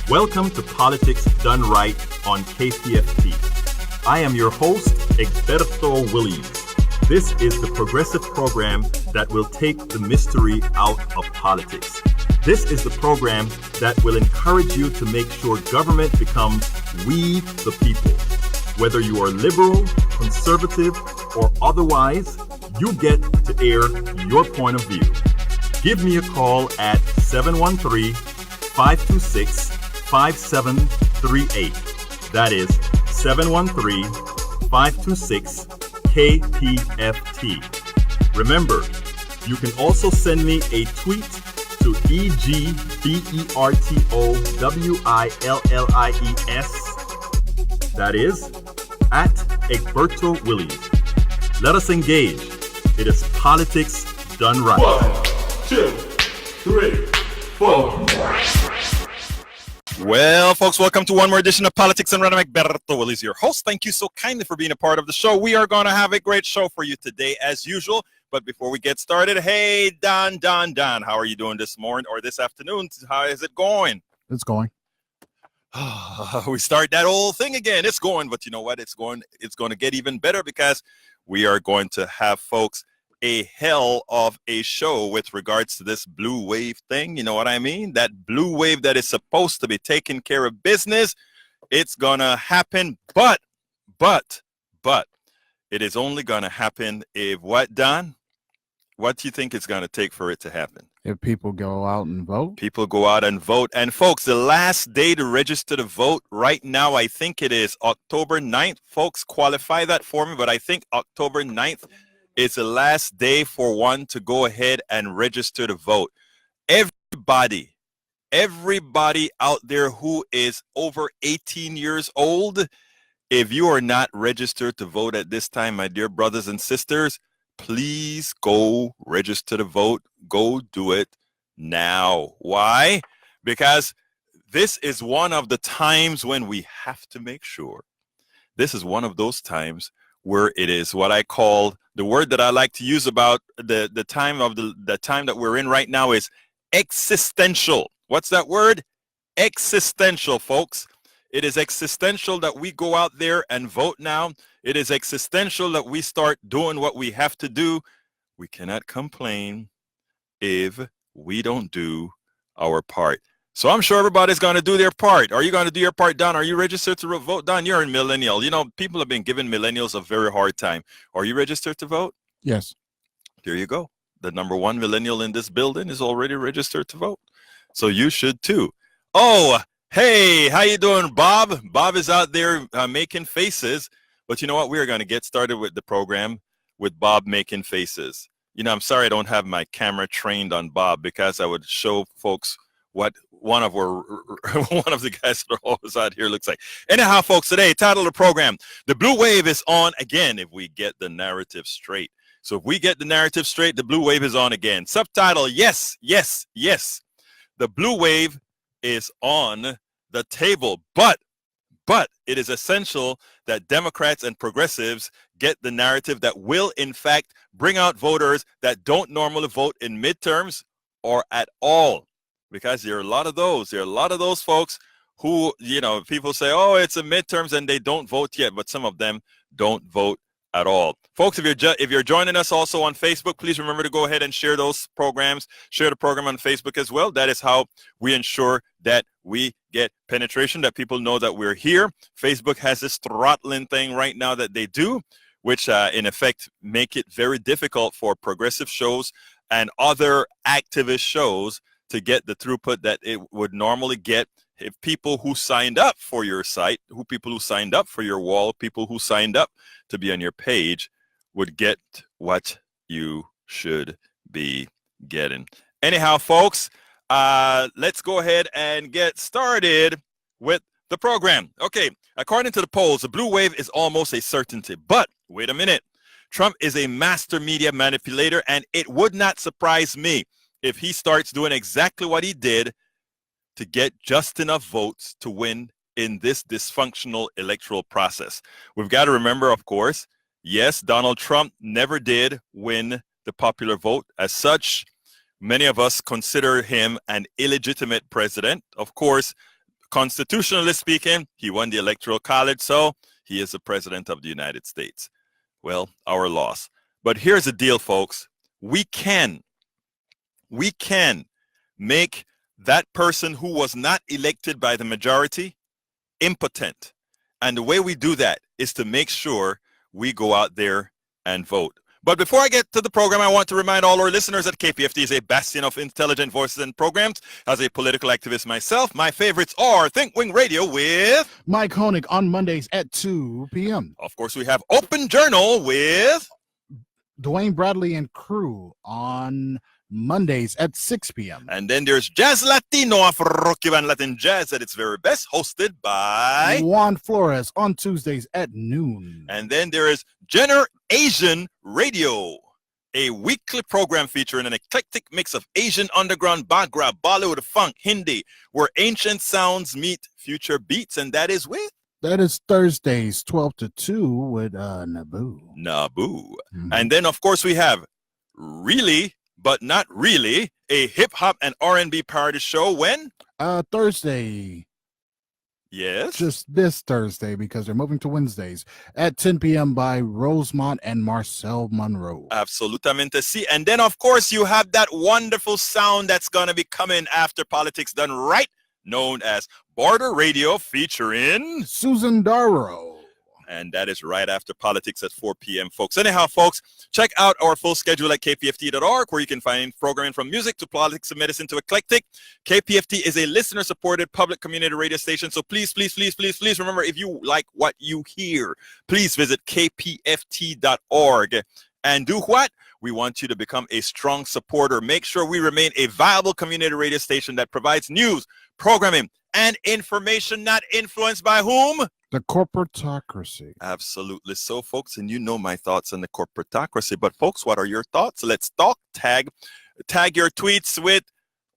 Welcome to Politics Done Right on KPFT. I am your host, Egberto Williams. This is the progressive program that will take the mystery out of politics. This is the program that will encourage you to make sure government becomes we the people. Whether you are liberal, conservative, or otherwise, you get to air your point of view. Give me a call at 713-526-5738. That is 713-526-KPFT. Remember, you can also send me a tweet to EGBERTOWILLIES. That is at Egberto Williams. Let us engage. It is politics done right. 1, 2, 3, 4. Well, folks, welcome to one more edition of Politics and Right. I'm Egberto Williams, your host. Thank you so kindly for being a part of the show. We are going to have a great show for you today, as usual. But before we get started, hey, Don, how are you doing this morning or this afternoon? How is it going? It's going. We start that whole thing again. It's going, but you know what? It's going to get even better because we are going to have, folks, a hell of a show with regards to this blue wave thing. You know what I mean? That blue wave that is supposed to be taking care of business. It's going to happen, but it is only going to happen if what, Don? What do you think it's going to take for it to happen? If people go out and vote? People go out and vote. And folks, the last day to register to vote right now, I think it is October 9th. Folks, qualify that for me, but I think October 9th is the last day for one to go ahead and register to vote. Everybody out there who is over 18 years old, if you are not registered to vote at this time, my dear brothers and sisters, please go register to vote. Go do it now. Why? Because this is one of the times when we have to make sure. This is one of those times where it is what I call, the word that I like to use about the time of the time that we're in right now is existential. What's that word? Existential, folks. It is existential that we go out there and vote now. It is existential that we start doing what we have to do. We cannot complain if we don't do our part. So I'm sure everybody's going to do their part. Are you going to do your part, Don? Are you registered to vote? Don, you're a millennial. You know, people have been giving millennials a very hard time. Are you registered to vote? Yes. There you go. The number one millennial in this building is already registered to vote. So you should too. Oh, hey, how you doing, Bob? Bob is out there making faces. But you know what? We are going to get started with the program with Bob making faces. You know, I'm sorry I don't have my camera trained on Bob because I would show folks what one of the guys that are always out here looks like. Anyhow, folks, today, title of the program, The Blue Wave is on again if we get the narrative straight. So if we get the narrative straight, the blue wave is on again. Subtitle, yes. The blue wave is on the table, but it is essential that Democrats and progressives get the narrative that will, in fact, bring out voters that don't normally vote in midterms or at all. Because there are a lot of those. There are a lot of those folks who, you know, people say, oh, it's a midterms and they don't vote yet, but some of them don't vote at all. Folks, if you're joining us also on Facebook, please remember to go ahead and share those programs. Share the program on Facebook as well. That is how we ensure that we get penetration, that people know that we're here. Facebook has this throttling thing right now that they do, which in effect make it very difficult for progressive shows and other activist shows to get the throughput that it would normally get if people who signed up for your site, people who signed up for your wall, people who signed up to be on your page would get what you should be getting. Anyhow, folks, let's go ahead and get started with the program. Okay, according to the polls, the blue wave is almost a certainty. But wait a minute. Trump is a master media manipulator, and it would not surprise me if he starts doing exactly what he did to get just enough votes to win in this dysfunctional electoral process. We've got to remember, of course, yes, Donald Trump never did win the popular vote. As such, many of us consider him an illegitimate president. Of course, constitutionally speaking, he won the Electoral College, so he is the President of the United States. Well, our loss. But here's the deal, folks. We can make that person who was not elected by the majority impotent. And the way we do that is to make sure we go out there and vote. But before I get to the program, I want to remind all our listeners that KPFT is a bastion of intelligent voices and programs. As a political activist myself, my favorites are Think Wing Radio with Mike Honig on Mondays at 2 p.m. Of course, we have Open Journal with Dwayne Bradley and crew on Mondays at 6 p.m. And then there's Jazz Latino of Rocky Van Latin Jazz at its very best, hosted by Juan Flores on Tuesdays at noon. And then there is Gener Asian Radio, a weekly program featuring an eclectic mix of Asian underground, Bhangra, Bollywood, funk, Hindi, where ancient sounds meet future beats, and that is with That is Thursdays 12 to 2 with Naboo. Mm-hmm. And then, of course, we have Really But Not Really, a hip-hop and R&B parody show when? Thursday. Yes. Just this Thursday, because they're moving to Wednesdays at 10 p.m. by Rosemont and Marcel Monroe. Absolutamente. See, and then, of course, you have that wonderful sound that's going to be coming after Politics Done Right, known as Border Radio, featuring Susan Darrow. And that is right after Politics at 4 p.m., folks. Anyhow, folks, check out our full schedule at kpft.org, where you can find programming from music to politics to medicine to eclectic. KPFT is a listener-supported public community radio station, so please, please, please, please, please remember, if you like what you hear, please visit kpft.org. And do what? We want you to become a strong supporter. Make sure we remain a viable community radio station that provides news, programming, and information not influenced by whom? The corporatocracy. Absolutely so, folks. And you know my thoughts on the corporatocracy. But, folks, what are your thoughts? Let's talk. Tag your tweets with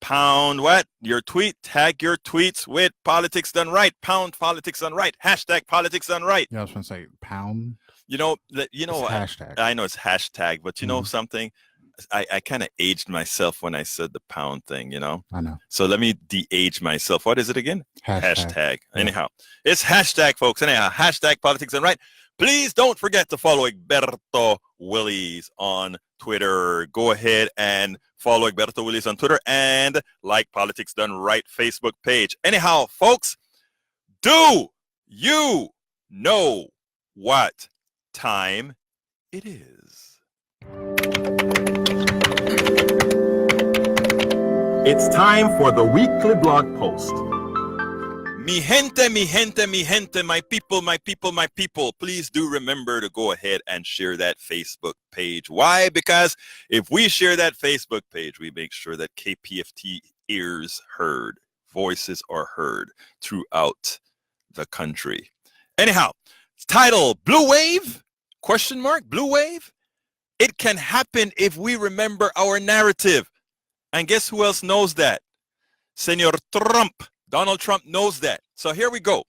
pound what? Your tweet. Tag your tweets with Politics Done Right. Pound Politics Done Right. Hashtag Politics Done Right. Yeah, I was going to say pound. You know, hashtag. I know it's hashtag, but you know something? I kind of aged myself when I said the pound thing, you know? I know. So let me de-age myself. What is it again? Hashtag. Yeah. Anyhow, it's hashtag, folks. Anyhow, hashtag Politics Done Right. Please don't forget to follow Egberto Willies on Twitter. Go ahead and follow Egberto Willies on Twitter and like Politics Done Right Facebook page. Anyhow, folks, do you know what time it is? It's time for the weekly blog post. Mi gente, mi gente, mi gente, my people, my people, my people. Please do remember to go ahead and share that Facebook page. Why? Because if we share that Facebook page, we make sure that KPFT ears heard, voices are heard throughout the country. Anyhow, title, Blue Wave? Question mark, Blue Wave? It can happen if we remember our narrative. And guess who else knows that? Senor Trump. Donald Trump knows that. So here we go.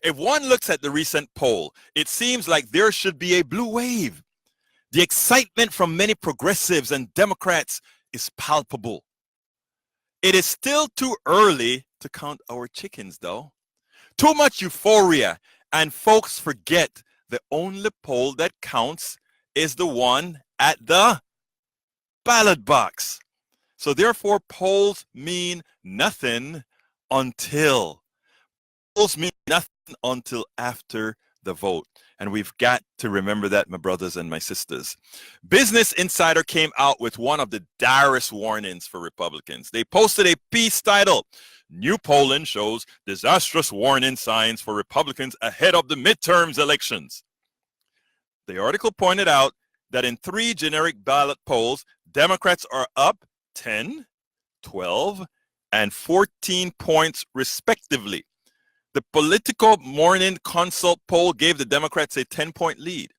If one looks at the recent poll, it seems like there should be a blue wave. The excitement from many progressives and Democrats is palpable. It is still too early to count our chickens, though. Too much euphoria, and folks forget the only poll that counts is the one at the ballot box. So therefore, polls mean nothing until after the vote. And we've got to remember that, my brothers and my sisters. Business Insider came out with one of the direst warnings for Republicans. They posted a piece titled, New Polling Shows Disastrous Warning Signs for Republicans Ahead of the Midterms Elections. The article pointed out that in 3 generic ballot polls, Democrats are up 10, 12, and 14 points respectively. The Politico Morning Consult poll gave the Democrats a 10-point lead.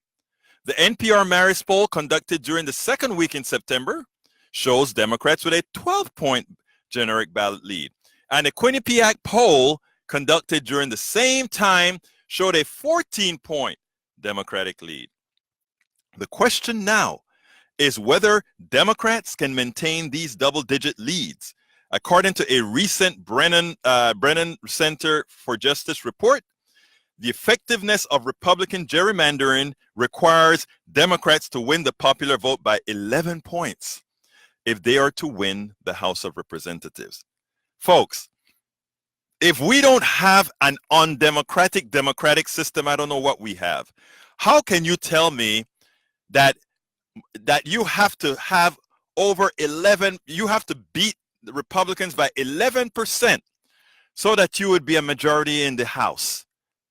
The NPR Marist poll conducted during the second week in September shows Democrats with a 12-point generic ballot lead. And the Quinnipiac poll conducted during the same time showed a 14-point Democratic lead. The question now is whether Democrats can maintain these double-digit leads According to a recent Brennan Center for Justice report, the effectiveness of Republican gerrymandering requires Democrats to win the popular vote by 11 points if they are to win the House of Representatives. Folks, if we don't have an undemocratic democratic system, I don't know what we have. How can you tell me that you have to have over 11, you have to beat the Republicans by 11% so that you would be a majority in the House?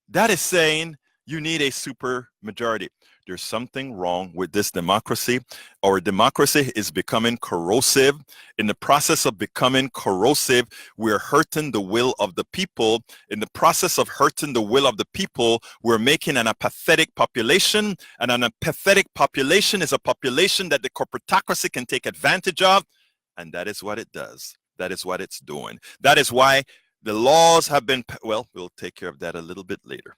That is saying you need a super majority. There's something wrong with this democracy. Our democracy is becoming corrosive. In the process of becoming corrosive, we're hurting the will of the people. In the process of hurting the will of the people, we're making an apathetic population. And an apathetic population is a population that the corporatocracy can take advantage of. And that is what it does. That is what it's doing. That is why the laws have been, well, we'll take care of that a little bit later.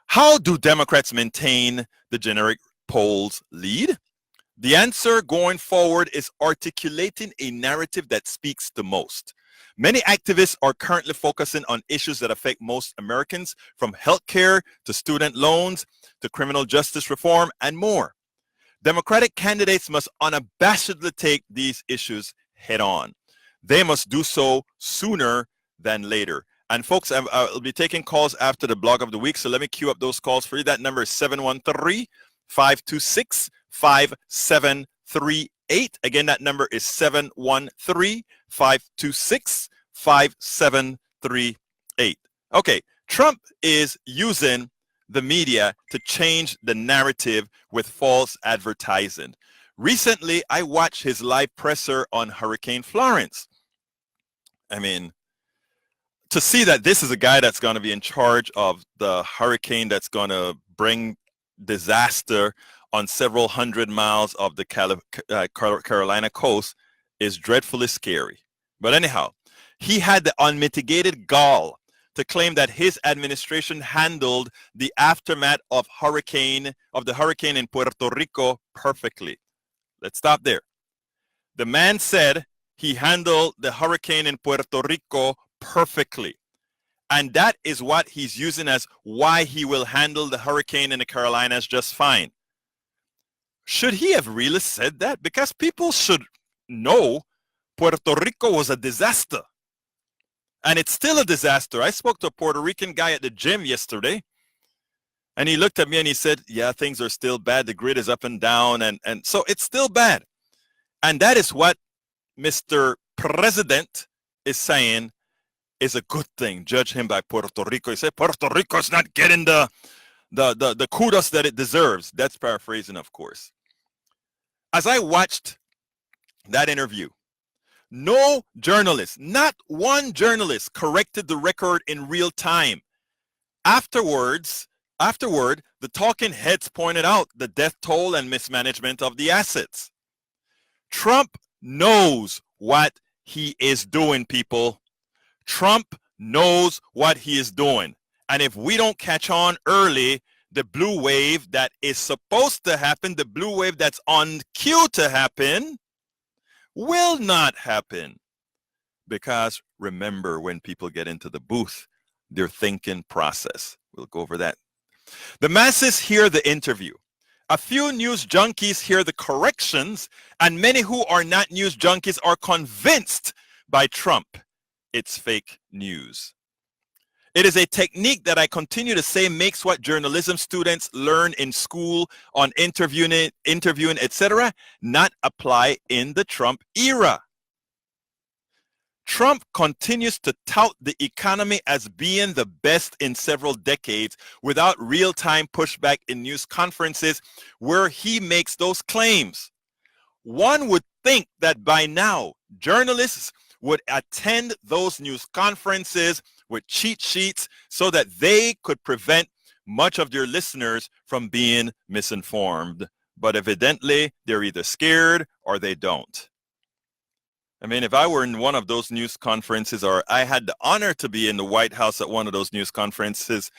How do Democrats maintain the generic polls lead? The answer going forward is articulating a narrative that speaks the most. Many activists are currently focusing on issues that affect most Americans, from healthcare to student loans to criminal justice reform and more. Democratic candidates must unabashedly take these issues head on. They must do so sooner than later. And folks, I'll be taking calls after the blog of the week, so let me queue up those calls for you. That number is 713-526-5738. Again, that number is 713-526-5738. Okay, Trump is using the media to change the narrative with false advertising. Recently, I watched his live presser on Hurricane Florence. I mean, to see that this is a guy that's going to be in charge of the hurricane that's going to bring disaster on several hundred miles of the Carolina coast is dreadfully scary. But anyhow, he had the unmitigated gall to claim that his administration handled the aftermath of the hurricane in Puerto Rico perfectly. Let's stop there. The man said he handled the hurricane in Puerto Rico perfectly. And that is what he's using as why he will handle the hurricane in the Carolinas just fine. Should he have really said that? Because people should know Puerto Rico was a disaster. And it's still a disaster. I spoke to a Puerto Rican guy at the gym yesterday, and he looked at me and he said, yeah, things are still bad. The grid is up and down, and so it's still bad. And that is what Mr. President is saying is a good thing. Judge him by Puerto Rico. He said Puerto Rico is not getting the kudos that it deserves. That's paraphrasing, of course. As I watched that interview, no journalist, not one journalist, corrected the record in real time. Afterward, the talking heads pointed out the death toll and mismanagement of the assets. Trump knows what he is doing, people. Trump knows what he is doing. And if we don't catch on early, the blue wave that is supposed to happen, the blue wave that's on cue to happen, will not happen. Because remember, when people get into the booth, their thinking process. We'll go over that. The masses hear the interview. A few news junkies hear the corrections, and many who are not news junkies are convinced by Trump it's fake news. It is a technique that I continue to say makes what journalism students learn in school on interviewing, etc., not apply in the Trump era. Trump continues to tout the economy as being the best in several decades without real-time pushback in news conferences where he makes those claims. One would think that by now, journalists would attend those news conferences with cheat sheets so that they could prevent much of their listeners from being misinformed. But evidently, they're either scared or they don't. I mean, if I were in one of those news conferences, or I had the honor to be in the White House at one of those news conferences,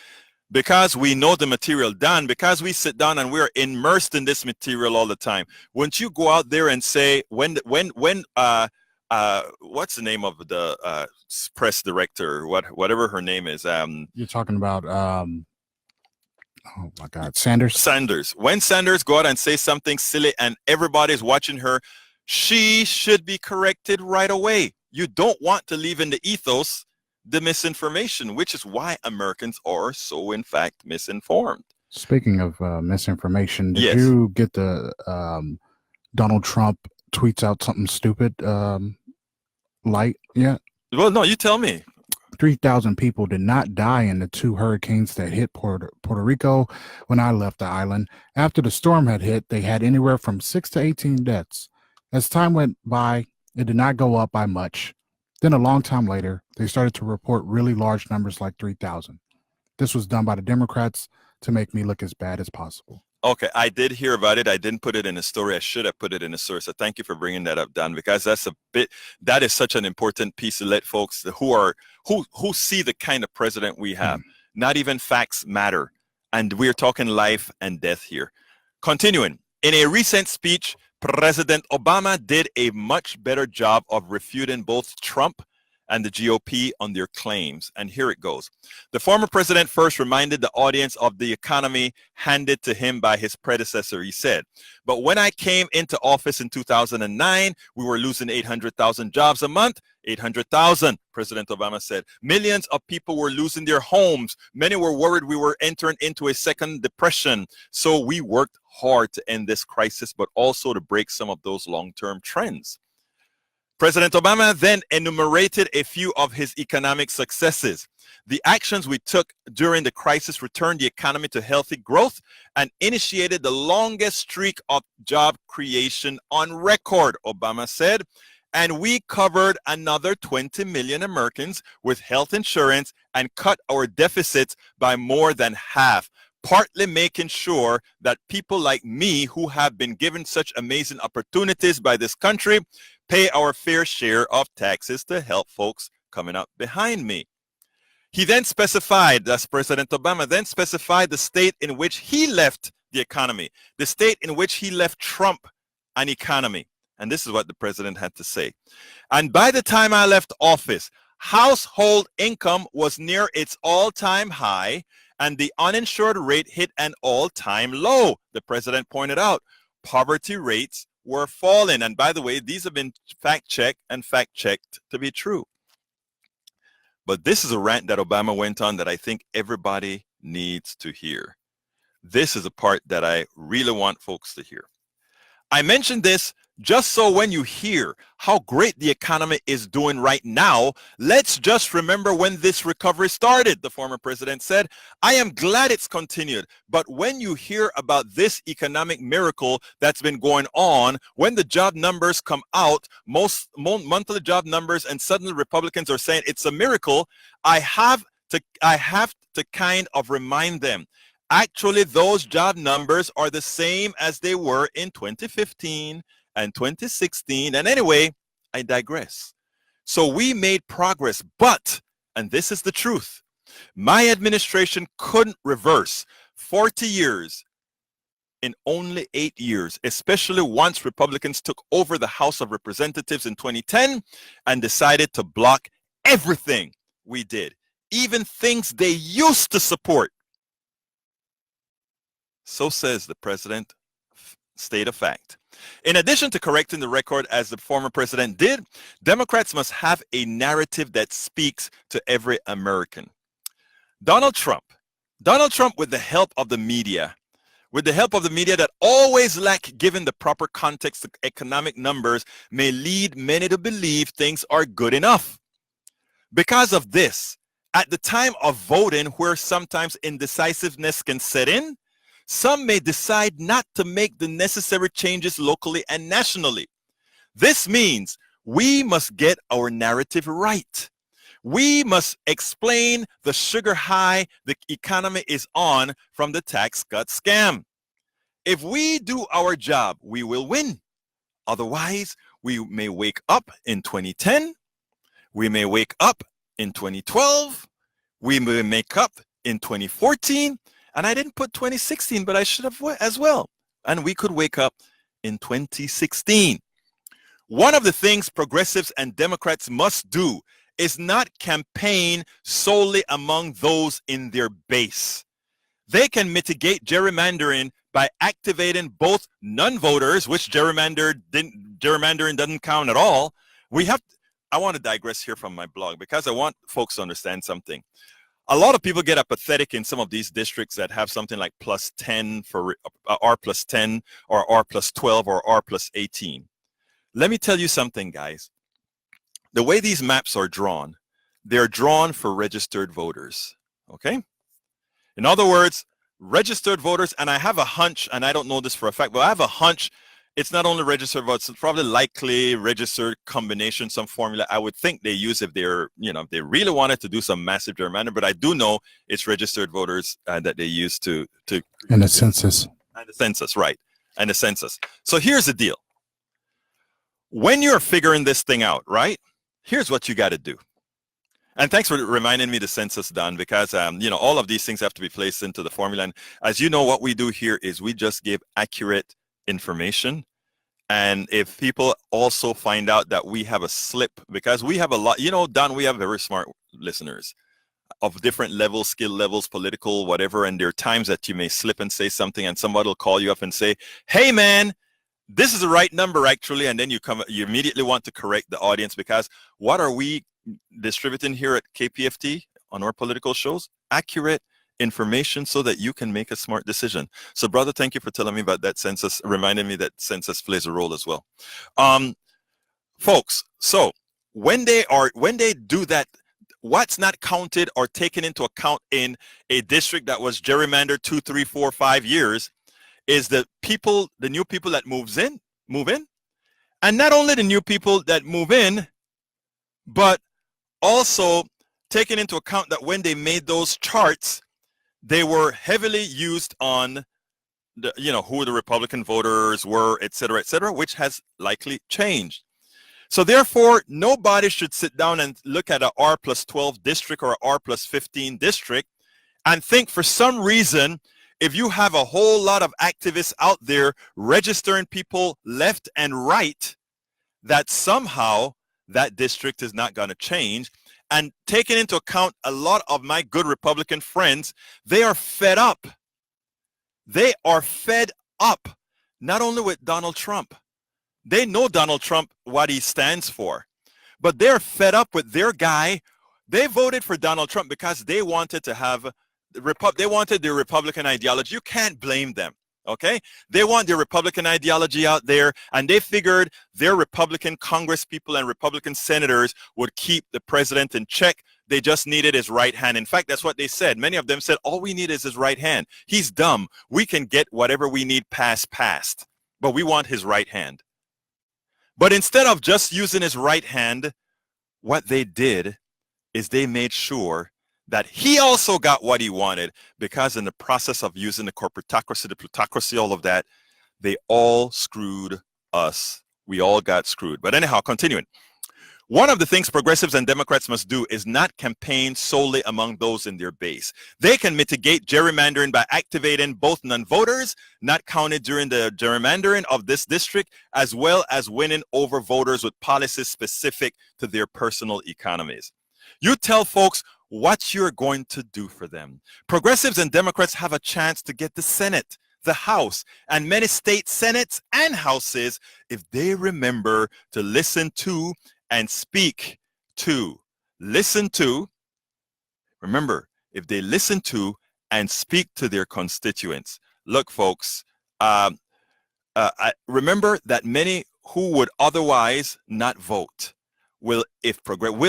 because we know the material done, because we sit down and we're immersed in this material all the time. Wouldn't you go out there and say, when what's the name of the press director? Whatever her name is. You're talking about oh my God, Sanders. Sanders. When Sanders go out and say something silly and everybody's watching her, she should be corrected right away. You don't want to leave in the ethos the misinformation, which is why Americans are so, in fact, misinformed. Speaking of misinformation, did Yes. you get the Donald Trump tweets out something stupid light yet? Well, no, you tell me. 3,000 people did not die in the 2 hurricanes that hit Puerto Rico when I left the island. After the storm had hit, they had anywhere from 6 to 18 deaths. As time went by, it did not go up by much. Then a long time later, they started to report really large numbers like 3,000. This was done by the Democrats to make me look as bad as possible. Okay, I did hear about it. I didn't put it in a story. I should have put it in a story. So thank you for bringing that up, Don, because that is such an important piece to let folks who see the kind of president we have. Not even facts matter. And we're talking life and death here. Continuing, in a recent speech, President Obama did a much better job of refuting both Trump and the GOP on their claims. And here it goes. The former president first reminded the audience of the economy handed to him by his predecessor. He said, "But when I came into office in 2009, we were losing 800,000 jobs a month." 800,000, President Obama said. Millions of people were losing their homes. Many were worried we were entering into a second depression. So we worked hard to end this crisis, but also to break some of those long-term trends. President Obama then enumerated a few of his economic successes. The actions we took during the crisis returned the economy to healthy growth and initiated the longest streak of job creation on record, Obama said. And we covered another 20 million Americans with health insurance and cut our deficits by more than half, partly making sure that people like me, who have been given such amazing opportunities by this country, pay our fair share of taxes to help folks coming up behind me. He then specified, that's President Obama, then specified the state in which he left the economy, the state in which he left Trump an economy. And this is what the president had to say. And by the time I left office, household income was near its all-time high, and the uninsured rate hit an all-time low, the president pointed out. Poverty rates were falling. And by the way, these have been fact-checked and fact-checked to be true. But this is a rant that Obama went on that I think everybody needs to hear. This is a part that I really want folks to hear. I mentioned this just so when you hear how great the economy is doing right now, let's just remember when this recovery started, the former president said. I am glad it's continued, but when you hear about this economic miracle that's been going on, when the job numbers come out, most monthly job numbers, and suddenly Republicans are saying it's a miracle, I have to kind of remind them. Actually, those job numbers are the same as they were in 2015 and 2016. And anyway, I digress. So we made progress, but, and this is the truth, my administration couldn't reverse 40 years in only 8 years, especially once Republicans took over the House of Representatives in 2010 and decided to block everything we did, even things they used to support. So says the president, state of fact. In addition to correcting the record as the former president did, Democrats must have a narrative that speaks to every American. Donald Trump, with the help of the media, that always lack giving the proper context to economic numbers, may lead many to believe things are good enough. Because of this, at the time of voting, where sometimes indecisiveness can set in, some may decide not to make the necessary changes locally and nationally. This means we must get our narrative right. We must explain the sugar high the economy is on from the tax cut scam. If we do our job, we will win. Otherwise, we may wake up in 2010. We may wake up in 2012. We may wake up in 2014. And I didn't put 2016, but I should have as well. And we could wake up in 2016. One of the things progressives and Democrats must do is not campaign solely among those in their base. They can mitigate gerrymandering by activating both non-voters, which gerrymandering doesn't count at all. I want to digress here from my blog because I want folks to understand something. A lot of people get apathetic in some of these districts that have something like +10 for R +10 or R +12 or R +18. Let me tell you something, guys. The way these maps are drawn, they're drawn for registered voters, okay? In other words, registered voters, and I have a hunch, and I don't know this for a fact, but I have a hunch it's not only registered votes, it's probably likely registered combination, some formula I would think they use if they're, if they really wanted to do some massive gerrymandering, but I do know it's registered voters that they use to and the census. And the census, right. And the census. So here's the deal. When you're figuring this thing out, right, here's what you got to do. And thanks for reminding me the census, Don, because, all of these things have to be placed into the formula. And as you know, what we do here is we just give accurate information. And if people also find out that we have a slip, because we have a lot, Don, we have very smart listeners of different levels, skill levels, political, whatever. And there are times that you may slip and say something and somebody will call you up and say, hey, man, this is the right number, actually. And then you immediately want to correct the audience, because what are we distributing here at KPFT on our political shows? Accurate information so that you can make a smart decision. So, brother, thank you for telling me about that census, reminding me that census plays a role as well. Folks, so when they do that, what's not counted or taken into account in a district that was gerrymandered 2, 3, 4, 5 years is the new people that move in. And not only the new people that move in, but also taking into account that when they made those charts, they were heavily used on who the Republican voters were, et cetera, which has likely changed. So therefore, nobody should sit down and look at a R +12 district or R +15 district and think for some reason, if you have a whole lot of activists out there registering people left and right, that somehow that district is not going to change. And taking into account a lot of my good Republican friends, they are fed up. They are fed up, not only with Donald Trump. They know Donald Trump, what he stands for, but they're fed up with their guy. They voted for Donald Trump because they wanted to have they wanted their Republican ideology. You can't blame them. Okay, they want their Republican ideology out there, and they figured their Republican Congress people and Republican senators would keep the president in check. They just needed his right hand. In fact, that's what they said. Many of them said, all we need is his right hand. He's dumb. We can get whatever we need passed, but we want his right hand. But instead of just using his right hand, what they did is they made sure that he also got what he wanted, because in the process of using the corporatocracy, the plutocracy, all of that, they all screwed us. We all got screwed. But anyhow, continuing. One of the things progressives and Democrats must do is not campaign solely among those in their base. They can mitigate gerrymandering by activating both non-voters not counted during the gerrymandering of this district, as well as winning over voters with policies specific to their personal economies. You tell folks what you're going to do for them. Progressives and Democrats have a chance to get the Senate, the House, and many state senates and houses if they remember to listen to and speak to. Remember, if they listen to and speak to their constituents. Look, folks, remember that many who would otherwise not vote will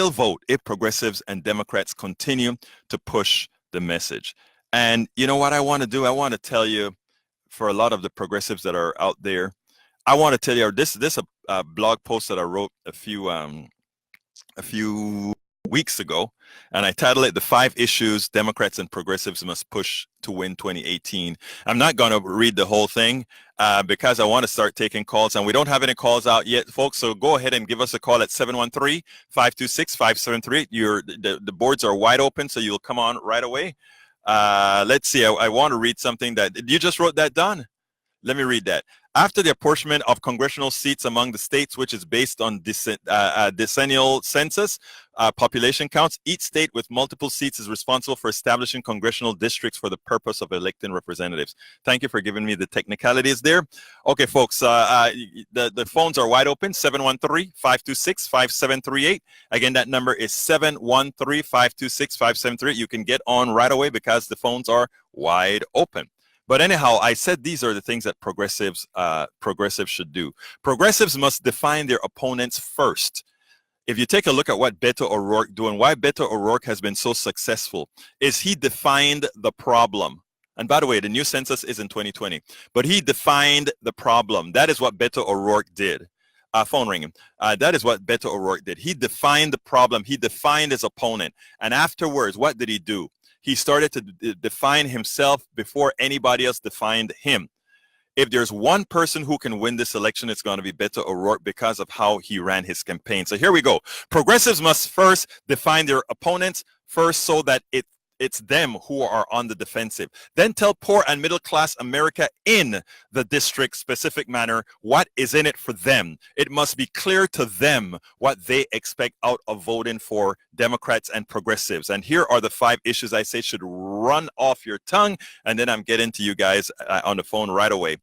vote if progressives and Democrats continue to push the message. And you know what I want to do? I want to tell you, for a lot of the progressives that are out there, I want to tell you this blog post that I wrote a few weeks ago, and I titled it "The 5 Issues Democrats and Progressives Must Push to Win 2018." I'm not going to read the whole thing because I want to start taking calls, and we don't have any calls out yet, folks. So go ahead and give us a call at 713-526-5738. The boards are wide open, so you'll come on right away. Let's see. I want to read something that you just wrote that, Don. Let me read that. After the apportionment of congressional seats among the states, which is based on decennial census population counts, each state with multiple seats is responsible for establishing congressional districts for the purpose of electing representatives. Thank you for giving me the technicalities there. Okay, folks, the phones are wide open, 713-526-5738. Again, that number is 713-526-5738. You can get on right away because the phones are wide open. But anyhow, I said these are the things that progressives should do. Progressives must define their opponents first. If you take a look at what Beto O'Rourke doing, why Beto O'Rourke has been so successful is he defined the problem. And by the way, the new census is in 2020, but he defined the problem. That is what Beto O'Rourke did. Phone ringing. That is what Beto O'Rourke did. He defined the problem. He defined his opponent. And afterwards, what did he do? He started to define himself before anybody else defined him. If there's one person who can win this election, it's going to be Beto O'Rourke because of how he ran his campaign. So here we go. Progressives must first define their opponents first so that it's them who are on the defensive. Then tell poor and middle class America in the district specific manner what is in it for them. It must be clear to them what they expect out of voting for Democrats and progressives. And here are the 5 issues I say should run off your tongue. And then I'm getting to you guys on the phone right away.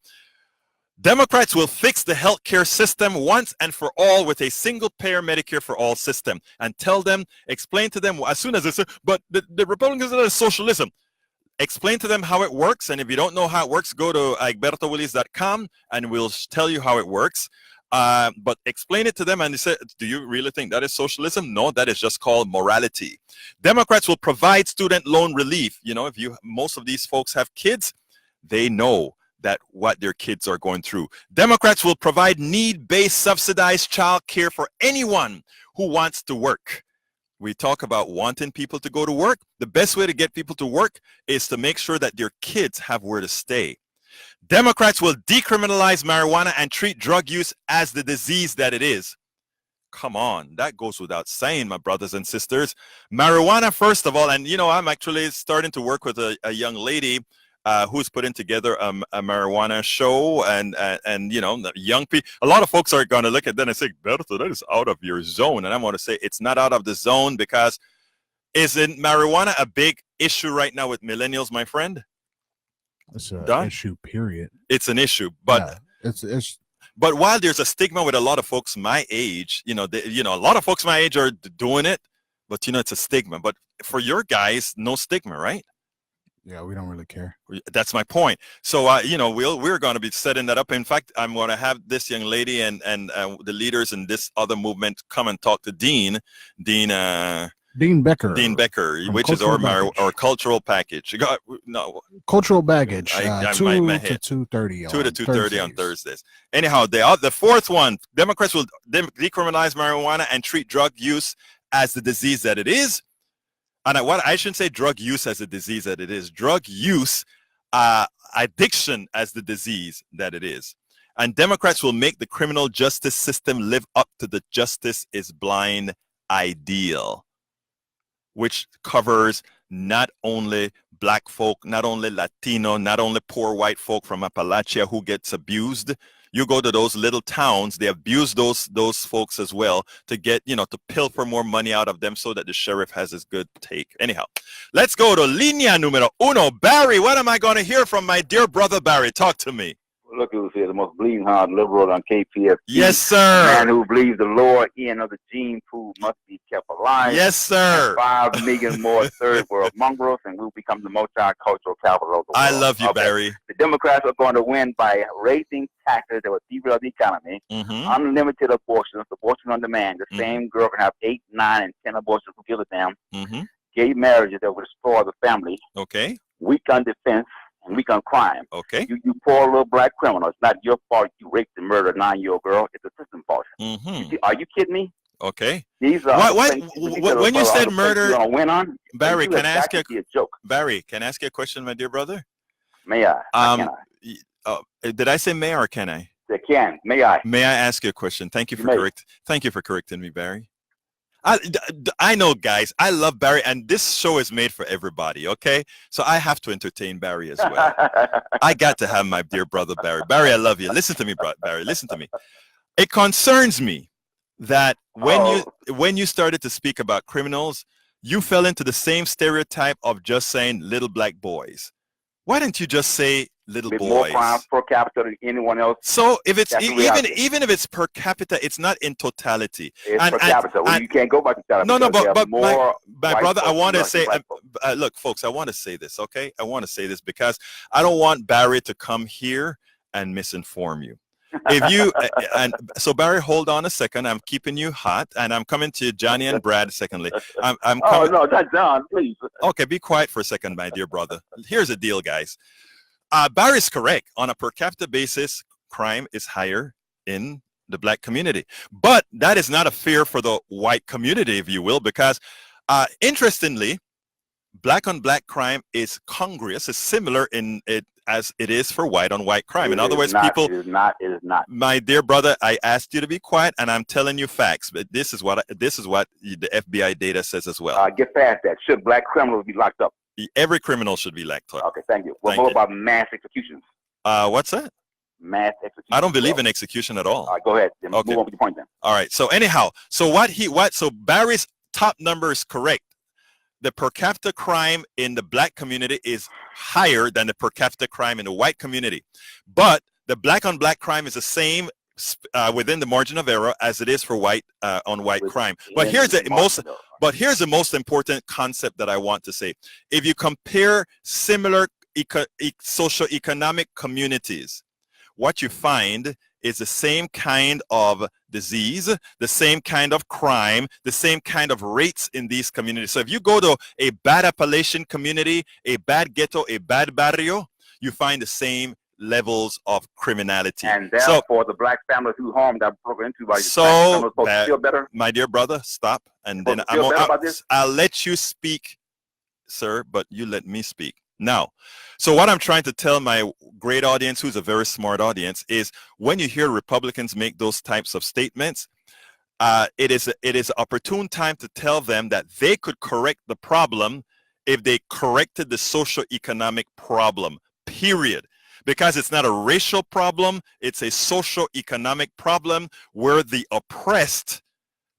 Democrats will fix the healthcare system once and for all with a single-payer Medicare for all system. And tell them, explain to them, as soon as they say, but the Republicans are socialism. Explain to them how it works. And if you don't know how it works, go to egbertowillies.com and we'll tell you how it works. But explain it to them and they say, do you really think that is socialism? No, that is just called morality. Democrats will provide student loan relief. You know, most of these folks have kids, they know that what their kids are going through. Democrats will provide need-based subsidized child care for anyone who wants to work. We talk about wanting people to go to work. The best way to get people to work is to make sure that their kids have where to stay. Democrats will decriminalize marijuana and treat drug use as the disease that it is. Come on, that goes without saying, my brothers and sisters. Marijuana, first of all, and you know, I'm actually starting to work with a young lady who's putting together a marijuana show, and you know, the young people, a lot of folks are going to look at that and say, Berto, that is out of your zone. And I want to say it's not out of the zone, because isn't marijuana a big issue right now with millennials, my friend? It's an issue, period. It's an issue, but yeah, but while there's a stigma with a lot of folks my age, you know, a lot of folks my age are doing it, but you know, it's a stigma. But for your guys, no stigma, right? Yeah, we don't really care. That's my point. So, you know, we're going to be setting that up. In fact, I'm going to have this young lady and the leaders in this other movement come and talk to Dean Becker, which is our cultural package. Cultural baggage. 2 to 2:30. 2 to 2:30 on Thursdays. Anyhow, the fourth one: Democrats will decriminalize marijuana and treat drug use as the disease that it is. And I shouldn't say drug use as a disease that it is. Drug use, addiction as the disease that it is. And Democrats will make the criminal justice system live up to the justice is blind ideal, which covers not only black folk, not only Latino, not only poor white folk from Appalachia who gets abused. You go to those little towns, they abuse those folks as well to get, you know, to pilfer more money out of them so that the sheriff has his good take. Anyhow, let's go to línea número 1. Barry, what am I going to hear from my dear brother Barry? Talk to me. Look who's here, the most bleeding heart liberal on KPFT. Yes, sir. The man who believes the lower end of the gene pool must be kept alive. Yes, sir. 5 million more third world mongrels, and we'll become the multicultural capital of the world. I love you, Barry. The Democrats are going to win by raising taxes that will derail the economy, unlimited abortions, abortion on demand. The same girl can have 8, 9, and 10 abortions who give a damn. Gay marriages that will destroy the family. Okay. Weak on defense and weak on crime. Okay. You poor little black criminal. It's not your fault you raped and murdered a 9-year-old girl. It's a system fault. Are you kidding me? Okay. These are when you said murder, win on, Barry, can I ask you a joke? Barry, can I ask you a question, my dear brother? May I? Can I? Did I say may or can I? They can. May I? May I ask you a question? Thank you for correcting me, Barry. I know, guys. I love Barry, and this show is made for everybody, okay? So I have to entertain Barry as well. I got to have my dear brother Barry. Barry, I love you. Listen to me, Barry. Listen to me. It concerns me that when you started to speak about criminals, you fell into the same stereotype of just saying little black boys. Why didn't you just say little boys? More crimes per capita than anyone else. So if it's even if it's per capita, it's not in totality. It's per capita. Well, you can't go by totality. No, but my brother, I want to say, look, folks, I want to say this, okay? I want to say this because I don't want Barry to come here and misinform you. If you and so Barry, hold on a second. I'm keeping you hot, and I'm coming to Johnny and Brad. Secondly, I'm coming. Oh no, not John, please. Okay, be quiet for a second, my dear brother. Here's the deal, guys. Barry's correct. On a per capita basis, crime is higher in the black community, but that is not a fear for the white community, if you will, because interestingly, black on black crime is congruous, is similar in it as it is for white on white crime. In other words, people. It is not. My dear brother, I asked you to be quiet, and I'm telling you facts. But this is what the FBI data says as well. Get past that. Should black criminals be locked up? Every criminal should be locked up. Okay, thank you. What about mass executions? What's that? Mass executions. I don't believe in execution at all. All right, go ahead. Then move on with your point then. All right. So anyhow, so Barry's top number is correct. The per capita crime in the black community is higher than the per capita crime in the white community. But the black on black crime is the same within the margin of error as it is for white on white crime. But here's the most important concept that I want to say. If you compare similar socioeconomic communities, what you find is the same kind of disease, the same kind of crime, the same kind of rates in these communities. So if you go to a bad Appalachian community, a bad ghetto, a bad barrio, you find the same levels of criminality. And therefore, the black families who harmed are broken into by feel better. My dear brother, stop. And then I'll let you speak, sir, but you let me speak. Now, so what I'm trying to tell my great audience, who's a very smart audience, is when you hear Republicans make those types of statements, it is an opportune time to tell them that they could correct the problem if they corrected the socioeconomic problem, period. Because it's not a racial problem, it's a socioeconomic problem where the oppressed,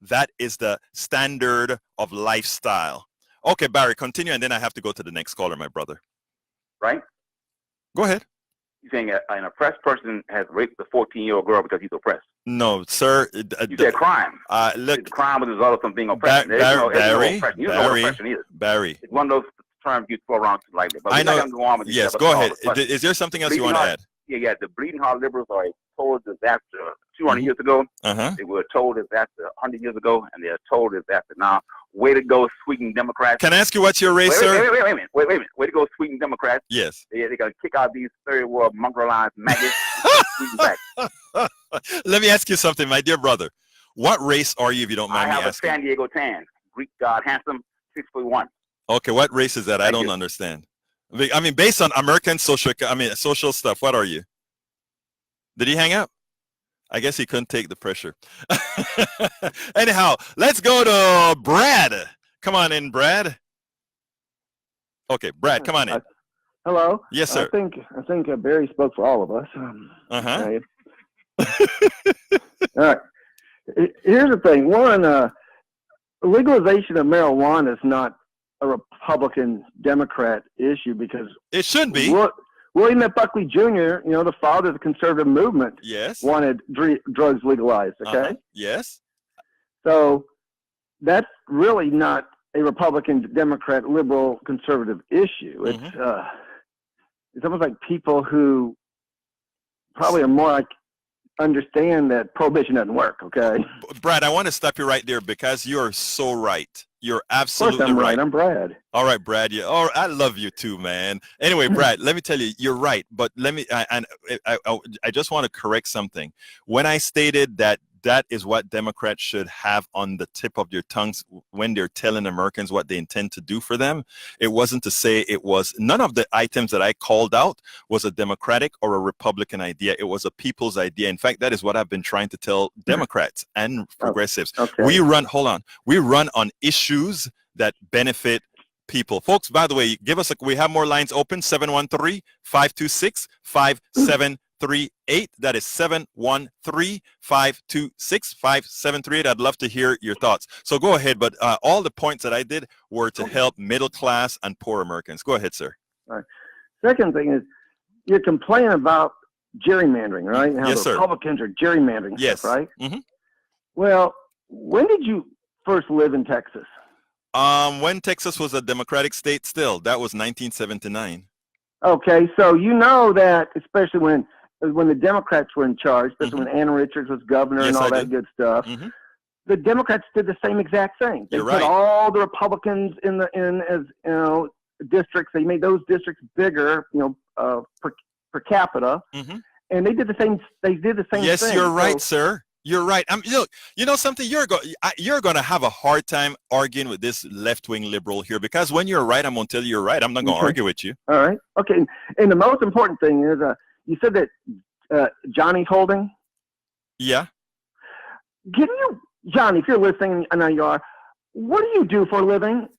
that is the standard of lifestyle. Okay, Barry, continue, and then I have to go to the next caller, my brother. Right? Go ahead. You're saying an oppressed person has raped a 14-year-old girl because he's oppressed? No, sir. You said crime. Look, crime was a result of from being oppressed. Barry, Barry. It's one of those terms you throw around lightly. But I know. Yes, go ahead. Is there something else you want to add? Yeah. The Bleeding Heart liberals are a total disaster 200 years ago. They were told disaster 100 years ago, and they are told disaster now. Way to go, sweeping Democrats. Can I ask you what's your race, sir? Wait a minute. Way to go, sweeping Democrats. Yes. They're going to kick out these third world mongrelized maggots. Back. Let me ask you something, my dear brother. What race are you, if you don't mind me asking? I have a San Diego tan. Greek god, handsome, 6'1". Okay, what race is that? I don't understand. I mean, based on American social stuff, what are you? Did he hang up? I guess he couldn't take the pressure. Anyhow, let's go to Brad. Come on in, Brad. Okay, Brad, come on in. Hello. Yes, sir. I think Barry spoke for all of us. All right. Here's the thing. One, legalization of marijuana is not a Republican Democrat issue because it shouldn't be. William F. Buckley Jr., the father of the conservative movement, wanted drugs legalized, okay? Yes. So that's really not a Republican, Democrat, liberal, conservative issue. It's almost like people who probably are more like understand that prohibition doesn't work, okay? Brad, I want to stop you right there because you're so right. You're absolutely of course I'm right. I'm Brad. All right, Brad. Yeah. Oh, I love you too, man. Anyway, Brad, let me tell you, you're right. But I just want to correct something. When I stated that that is what Democrats should have on the tip of their tongues when they're telling Americans what they intend to do for them. It wasn't to say it was, none of the items that I called out was a Democratic or a Republican idea. It was a people's idea. In fact, that is what I've been trying to tell Democrats and progressives. Okay. We run on issues that benefit people. Folks, by the way, we have more lines open, 713-526-5738. That is 713-526-5738. I'd love to hear your thoughts. So go ahead, but all the points that I did were to help middle class and poor Americans. Go ahead, sir. All right. Second thing is, you're complaining about gerrymandering, right? How Yes, the sir. Republicans are gerrymandering Yes. stuff, right? Mm-hmm. Well, when did you first live in Texas? When Texas was a Democratic state still, that was 1979. Okay, so you know that, especially when the Democrats were in charge, especially when Ann Richards was governor and all that good stuff, the Democrats did the same exact thing. They You're put right. all the Republicans in as districts. They made those districts bigger, per capita, and they did the same. They did the same. Yes, thing. you're right, sir. You're right. Look, you know something? You're going to have a hard time arguing with this left-wing liberal here, because when you're right, I'm going to tell you you're right. I'm not going to argue with you. All right. Okay. And the most important thing is, you said that Johnny's holding. Yeah. Can you, Johnny, if you're listening, I know you are, what do you do for a living?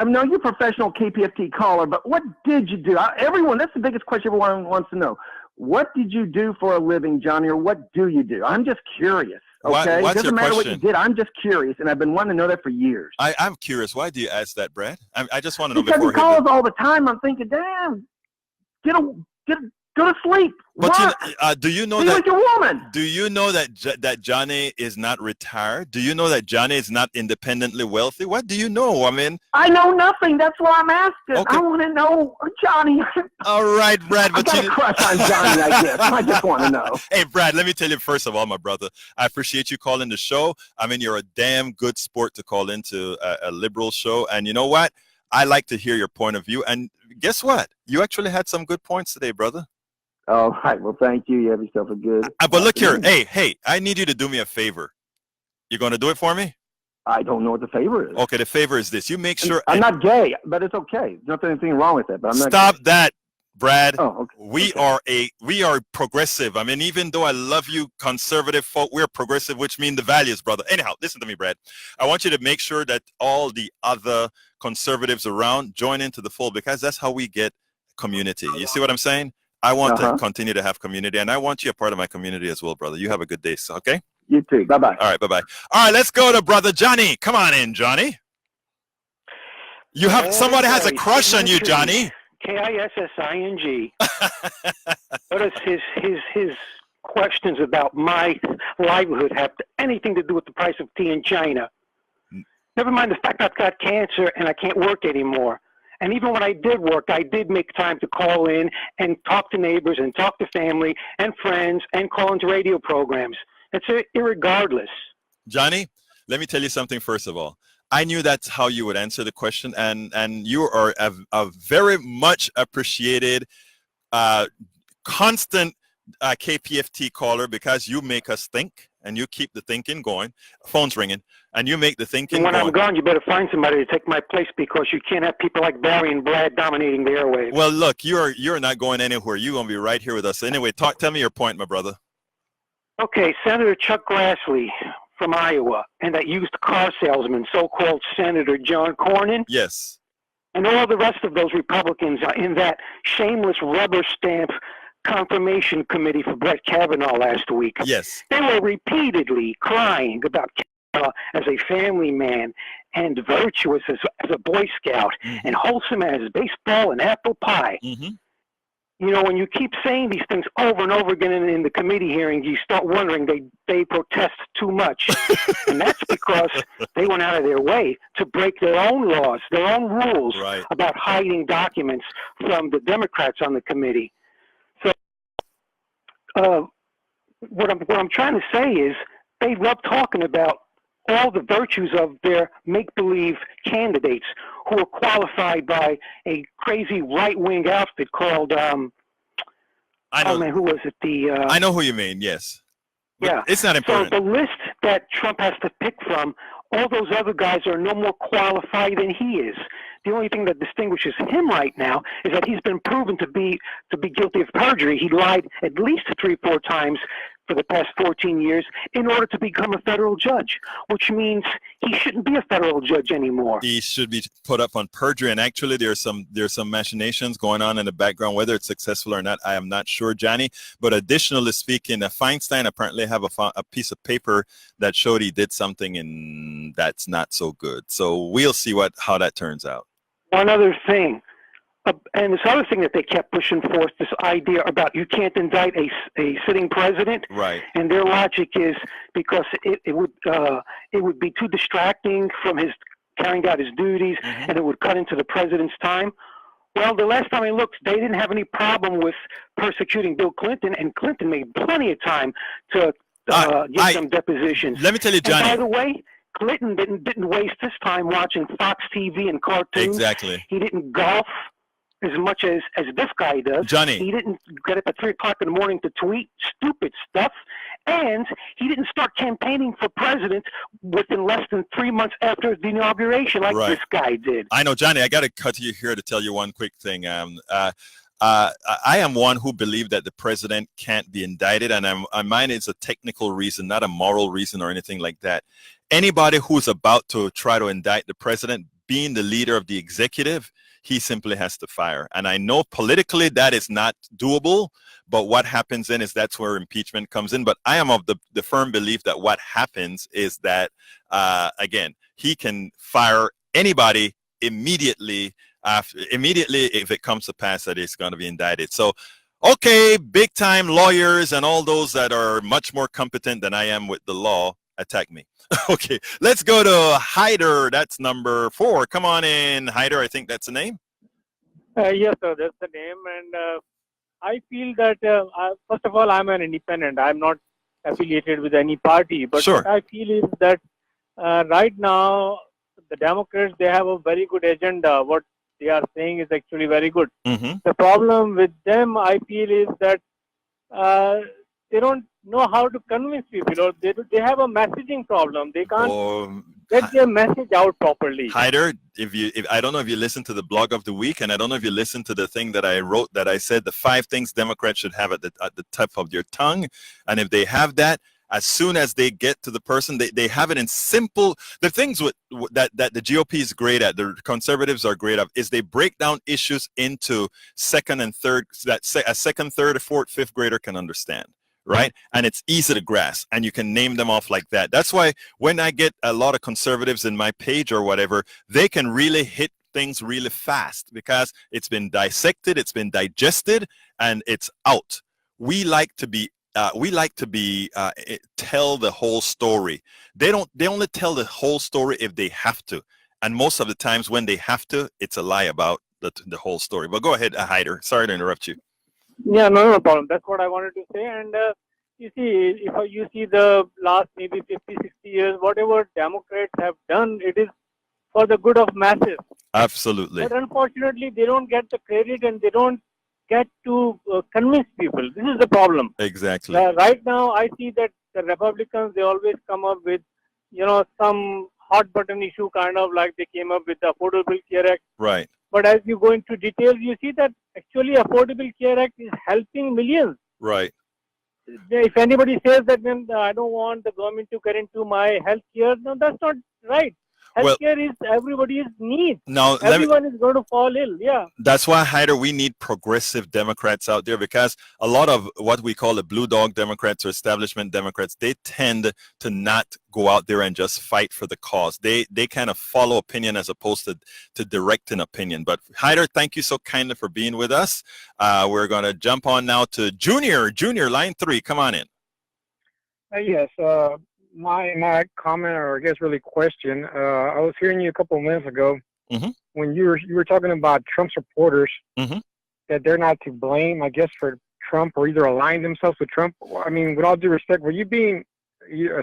I know you're a professional KPFT caller, but what did you do? That's the biggest question everyone wants to know. What did you do for a living, Johnny, or what do you do? I'm just curious. Okay, What's it doesn't your matter question? what you did. I'm just curious, and I've been wanting to know that for years. I'm curious. Why do you ask that, Brad? I just want to know Because before he calls all the time. I'm thinking, damn, go to sleep. But Work. do you know Be that? like a woman. Do you know that Johnny is not retired? Do you know that Johnny is not independently wealthy? What do you know? I mean, I know nothing. That's why I'm asking. Okay. I want to know, Johnny. all right, Brad. I But got a crush on Johnny, I guess. I just want to know. Hey, Brad, let me tell you, first of all, my brother, I appreciate you calling the show. I mean, you're a damn good sport to call into a liberal show. And you know what? I like to hear your point of view. And guess what? You actually had some good points today, brother. All right. Well, thank you. You have yourself a good. But look here. Hey, I need you to do me a favor. You going to do it for me? I don't know what the favor is. Okay, the favor is this. You make sure. I'm not gay, but it's okay. There's nothing wrong with that. But I'm not. Stop gay. that, Brad. Oh, okay. We are progressive. I mean, even though I love you conservative folk, we're progressive, which mean the values, brother. Anyhow, listen to me, Brad. I want you to make sure that all the other conservatives around join into the fold, because that's how we get community. You see what I'm saying? I want to continue to have community, and I want you a part of my community as well, brother. You have a good day, so, okay? You too. Bye-bye. All right, bye-bye. All right, let's go to brother Johnny. Come on in, Johnny. Somebody has a crush on you, Johnny. Kissing. What does his questions about my livelihood have anything to do with the price of tea in China? Never mind the fact I've got cancer and I can't work anymore. And even when I did work, I did make time to call in and talk to neighbors and talk to family and friends and call into radio programs. It's irregardless. Johnny, let me tell you something first of all. I knew that's how you would answer the question, and you are a very much appreciated, constant KPFT caller, because you make us think and you keep the thinking going. Phone's ringing, and you make the thinking going. And when I'm gone, you better find somebody to take my place, because you can't have people like Barry and Brad dominating the airwaves. Well, look, you're not going anywhere. You're going to be right here with us. Anyway, tell me your point, my brother. Okay, Senator Chuck Grassley from Iowa, and that used car salesman, so-called Senator John Cornyn. Yes. And all the rest of those Republicans are in that shameless rubber stamp confirmation committee for Brett Kavanaugh last week. Yes. They were repeatedly crying about Kavanaugh as a family man and virtuous as a Boy Scout, and wholesome as baseball and apple pie. You know, when you keep saying these things over and over again in the committee hearings, you start wondering they protest too much. And that's because they went out of their way to break their own laws, their own rules about hiding documents from the Democrats on the committee. So what I'm trying to say is they love talking about all the virtues of their make-believe candidates who are qualified by a crazy right-wing outfit called, I know. oh man, who was it? I know who you mean, yes. But yeah. it's not important. So the list that Trump has to pick from, all those other guys are no more qualified than he is. The only thing that distinguishes him right now is that he's been proven to be guilty of perjury. He lied at least 3-4 times for the past 14 years in order to become a federal judge, which means he shouldn't be a federal judge anymore. He should be put up on perjury. And actually, there's some machinations going on in the background. Whether it's successful or not, I am not sure, Johnny. But additionally speaking, Feinstein apparently have a piece of paper that showed he did something, and that's not so good. So we'll see how that turns out. One other thing. And this other thing that they kept pushing forth, this idea about you can't indict a sitting president. Right. And their logic is because it would be too distracting from his carrying out his duties, and it would cut into the president's time. Well, the last time I looked, they didn't have any problem with persecuting Bill Clinton, and Clinton made plenty of time to give some depositions. Let me tell you, Johnny. And by the way, Clinton didn't waste his time watching Fox TV and cartoons. Exactly. He didn't golf as much as this guy does. Johnny. He didn't get up at 3 o'clock in the morning to tweet stupid stuff. And he didn't start campaigning for president within less than 3 months after the inauguration like this guy did. I know, Johnny, I got to cut you here to tell you one quick thing. I am one who believe that the president can't be indicted, and mine is a technical reason, not a moral reason or anything like that. Anybody who's about to try to indict the president, being the leader of the executive, he simply has to fire. And I know politically that is not doable, but what happens then is that's where impeachment comes in. But I am of the firm belief that what happens is that, again, he can fire anybody immediately if it comes to pass that he's going to be indicted. So, okay, big time lawyers and all those that are much more competent than I am with the law, attack me. Okay, let's go to Hyder. That's number 4. Come on in, Hyder. I think that's the name. Yes, sir, that's the name. And I feel that, first of all, I'm an independent. I'm not affiliated with any party. But sure. What I feel is that right now, the Democrats, they have a very good agenda. What they are saying is actually very good. The problem with them, I feel, is that they don't know how to convince people, or they have a messaging problem. They can't get their message out properly. Hyder, if I don't know if you listened to the blog of the week, and I don't know if you listened to the thing that I wrote, that I said the 5 things Democrats should have at the tip of their tongue, and if they have that, as soon as they get to the person, they have it in simple. The things that the GOP is great at, the conservatives are great at, is they break down issues into second and third, that a second, third, or fourth, fifth grader can understand. Right? And it's easy to grasp, and you can name them off like that. That's why when I get a lot of conservatives in my page or whatever, they can really hit things really fast because it's been dissected, it's been digested, and it's out. We like to tell the whole story. They only tell the whole story if they have to. And most of the times when they have to, it's a lie about the whole story. But go ahead, Hyder. Sorry to interrupt you. Yeah, no problem. That's what I wanted to say. And you see, if you see the last maybe 50, 60 years, whatever Democrats have done, it is for the good of masses. Absolutely. But unfortunately, they don't get the credit, and they don't get to convince people. This is the problem. Exactly. Right now, I see that the Republicans, they always come up with, some hot button issue, kind of like they came up with the Affordable Care Act. Right. But as you go into details, you see that actually Affordable Care Act is helping millions. Right. If anybody says that then I don't want the government to get into my health care, no, that's not right. Healthcare is everybody's need. Now, everyone is going to fall ill. Yeah. That's why, Hyder, we need progressive Democrats out there, because a lot of what we call the blue dog Democrats or establishment Democrats, they tend to not go out there and just fight for the cause. They kind of follow opinion as opposed to direct an opinion. But Hyder, thank you so kindly for being with us. We're going to jump on now to Junior. Junior, line 3. Come on in. Yes. My comment, or I guess really question, I was hearing you a couple of minutes ago when you were talking about Trump supporters, that they're not to blame, I guess, for Trump, or either align themselves with Trump. I mean, with all due respect, were you being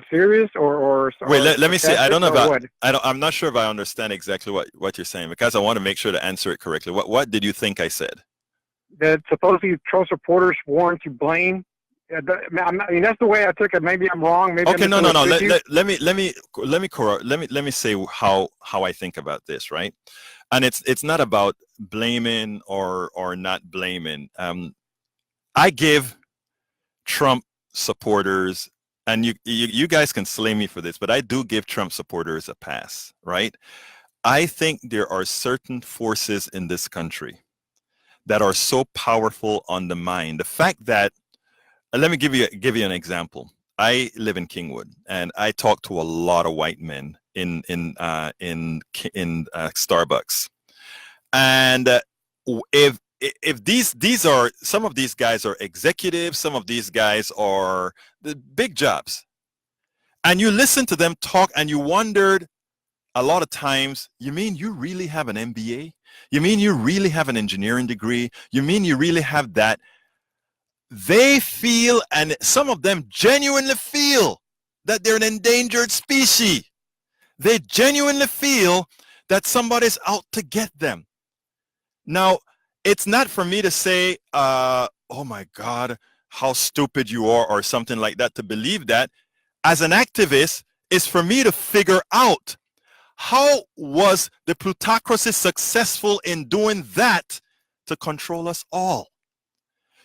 serious or wait, let me see. I don't know about, I'm not sure if I understand exactly what you're saying, because I want to make sure to answer it correctly. What did you think I said? That supposedly Trump supporters weren't to blame I mean, that's the way I took it. Maybe I'm wrong. Maybe okay, no. Let me say how I think about this, right? And it's not about blaming or not blaming. I give Trump supporters, and you guys can slay me for this, but I do give Trump supporters a pass, right? I think there are certain forces in this country that are so powerful on the mind. The fact that, let me give you an example. I live in Kingwood, and I talk to a lot of white men in Starbucks, and if these are, some of these guys are executives, some of these guys are the big jobs, and you listen to them talk, and you wondered a lot of times, you mean you really have an MBA? You mean you really have an engineering degree? You mean you really have that? They feel, and some of them genuinely feel, that they're an endangered species. They genuinely feel that somebody's out to get them. Now, it's not for me to say, oh my God, how stupid you are, or something like that, to believe that. As an activist, it's for me to figure out, how was the plutocracy successful in doing that to control us all?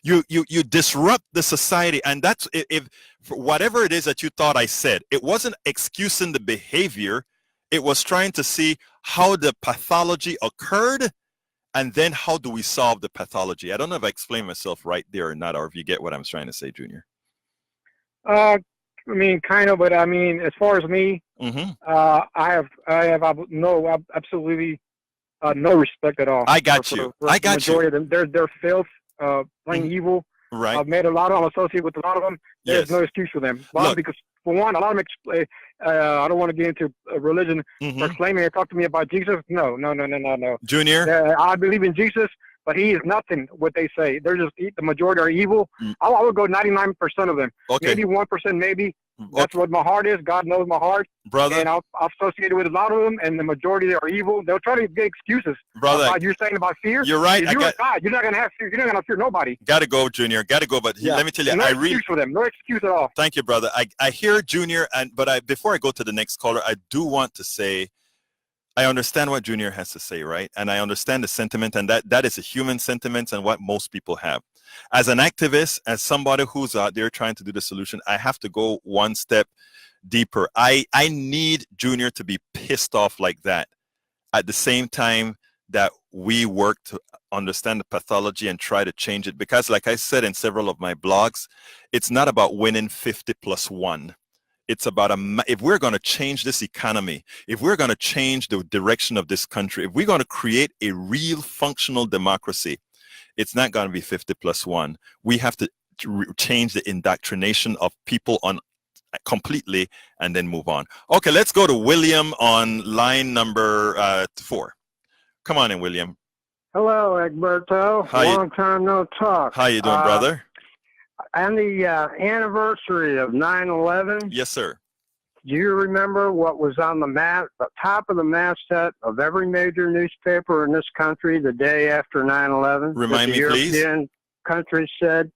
You disrupt the society, and that's, if for whatever it is that you thought I said, it wasn't excusing the behavior. It was trying to see how the pathology occurred, and then how do we solve the pathology. I don't know if I explained myself right there or not, or if you get what I'm trying to say, Junior. I mean, kind of, but I mean, as far as me, I have absolutely no respect at all. I got you. For the majority of them, they're filth, plain evil. Right. I've met a lot of them, associated with a lot of them. There's no excuse for them. Well, because for one, a lot of them, I don't want to get into religion, but claiming they talk to me about Jesus. No. Junior? I believe in Jesus, but he is nothing, what they say. They're just, the majority are evil. I would go 99% of them. Okay. Maybe 1%, maybe. That's what my heart is. God knows my heart. Brother. And I've associated with a lot of them, and the majority are evil. They'll try to get excuses. Brother. You're saying about fear? You're right. If you're a God, you're not going to have fear. You're not going to fear nobody. Gotta go, Junior. Gotta go. But let me tell you, no excuse for them. No excuse at all. Thank you, brother. I hear Junior, but before I go to the next caller, I do want to say, I understand what Junior has to say, right? And I understand the sentiment, and that is a human sentiment and what most people have. As an activist, as somebody who's out there trying to do the solution, I have to go one step deeper. I need Junior to be pissed off like that. At the same time that we work to understand the pathology and try to change it. Because like I said in several of my blogs, it's not about winning 50+1. It's about if we're going to change this economy, if we're going to change the direction of this country, if we're going to create a real functional democracy, it's not going to be 50+1. We have to change the indoctrination of people on completely and then move on. Okay, let's go to William on line number 4. Come on in, William. Hello, Egberto. Long time no talk. How you doing, brother? On the anniversary of 9/11. Yes, sir. Do you remember what was on the top of the masthead of every major newspaper in this country the day after 9/11? Remind me, please. European countries said.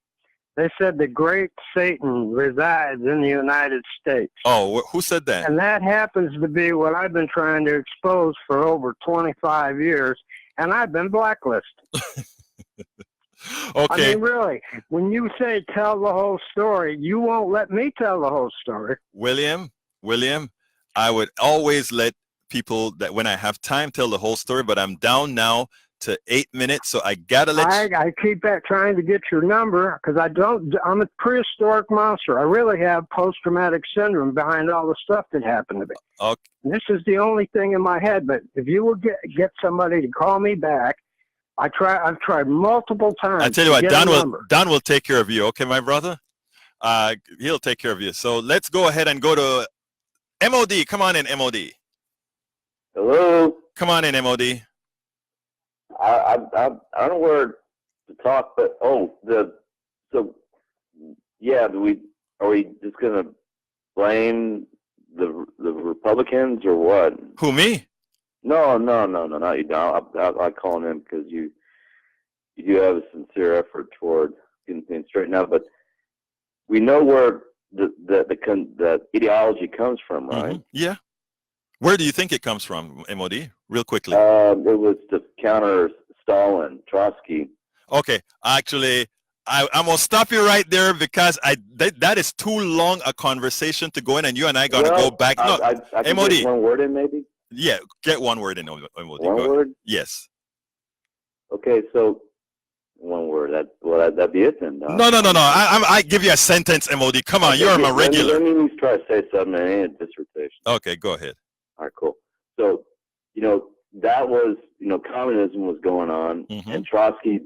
They said the great Satan resides in the United States. Oh, who said that? And that happens to be what I've been trying to expose for over 25 years, and I've been blacklisted. Okay. I mean, really, when you say tell the whole story, you won't let me tell the whole story. William, I would always let people that when I have time tell the whole story, but I'm down now to 8 minutes, so I gotta let you. I keep trying to get your number because I'm a prehistoric monster. I really have post-traumatic syndrome behind all the stuff that happened to me. Okay. And this is the only thing in my head, but if you will get somebody to call me back, I've tried multiple times. I tell you what, Don will take care of you. Okay, my brother? He'll take care of you. So let's go ahead and go to MOD. Come on in, MOD. Hello. Come on in, MOD. I don't know where to talk, but are we just gonna blame the Republicans or what? Who, me? No, not you, Don. I call in because you do have a sincere effort toward getting things straightened out. But we know where the ideology comes from, right? Yeah. Where do you think it comes from, MOD? Real quickly. It was to counter Stalin, Trotsky. Okay, actually, I'm gonna stop you right there because that is too long a conversation to go in, and you and I gotta go back. No, I can MOD. get one word in, maybe. Yeah, get one word in, MOD. One word. Yes. Okay, so one word. That'd be it then. No. I give you a sentence, MOD. Come on, you're my regular. Let me try to say something. It ain't a dissertation. Okay, go ahead. All right, cool. So, that was, communism was going on, and Trotsky